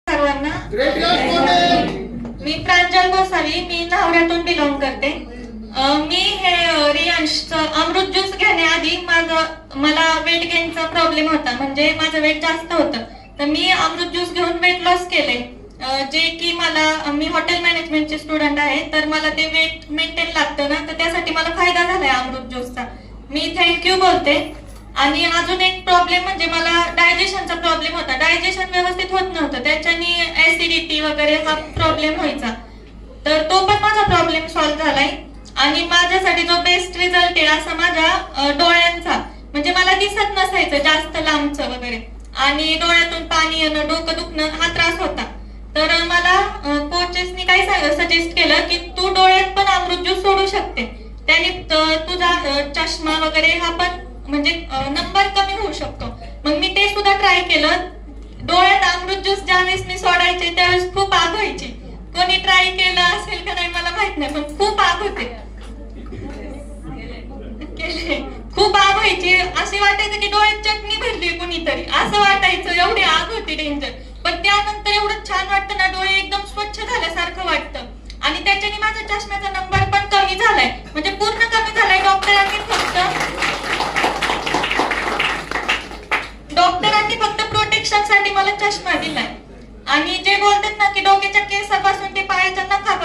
सर्वांना मी प्रांजल गोसावी, मी न्हावऱ्यातून बिलॉंग करते. मी हे रियांशचं अमृत ज्यूस घेण्याआधी मला वेट गेनचा प्रॉब्लेम होता, म्हणजे माझं वेट जास्त होतं. तर मी अमृत ज्यूस घेऊन वेट लॉस केले, जे की मी हॉटेल मॅनेजमेंटचे स्टुडंट आहे, तर मला ते वेट मेंटेन लागतं ना, तर त्यासाठी मला फायदा झालाय अमृत ज्यूसचा. मी थँक्यू बोलते. आणि अजून एक प्रॉब्लेम म्हणजे मला डायजेशनचा प्रॉब्लेम होता, डायजेशन व्यवस्थित होत नव्हतं, त्याच्याने ऍसिडिटी वगैरे हा प्रॉब्लेम व्हायचा. तर तो पण माझा प्रॉब्लेम सॉल्व्ह झालाय. आणि माझ्यासाठी जो बेस्ट रिझल्ट आहे असा माझ्या डोळ्यांचा, म्हणजे मला दिसत नसायचं जास्त लांबचं वगैरे, आणि डोळ्यातून पाणी येणं, डोकं दुखणं हा त्रास होता. तर मला कोचेसनी काय सजेस्ट केलं की तू डोळ्यात पण अमृत ज्यूस सोडू शकते, त्याने तुझा चष्मा वगैरे हा पण म्हणजे नंबर कमी होऊ शकतो. मग मी ते सुद्धा ट्राय केलं. डोळ्यात अमृत ज्यूस ज्यावेळेस मी सोडायचे त्यावेळेस खूप आग व्हायची. कोणी ट्राय केलं असेल का नाही मला माहित नाही, पण खूप आग होते, खूप आग व्हायची. असे वाटायचं की डोळ्यात चटणी भरली कुणीतरी, असं वाटायचं, एवढी आग होती डेंजर. पण त्यानंतर एवढं छान वाटतं ना, डोळे एकदम स्वच्छ झाल्यासारखं वाटतं. आणि त्याच्याने माझ्या चष्म्याचा नंबर पण कमी झालाय, म्हणजे पूर्ण कमी झालाय. डॉक्टरांनी फक्त प्रोटेक्शन साठी मला चष्मा दिलाय. आणि जे बोलतात ना की डोक्याच्या केसापासून ते पायाच्या नखापर्यंत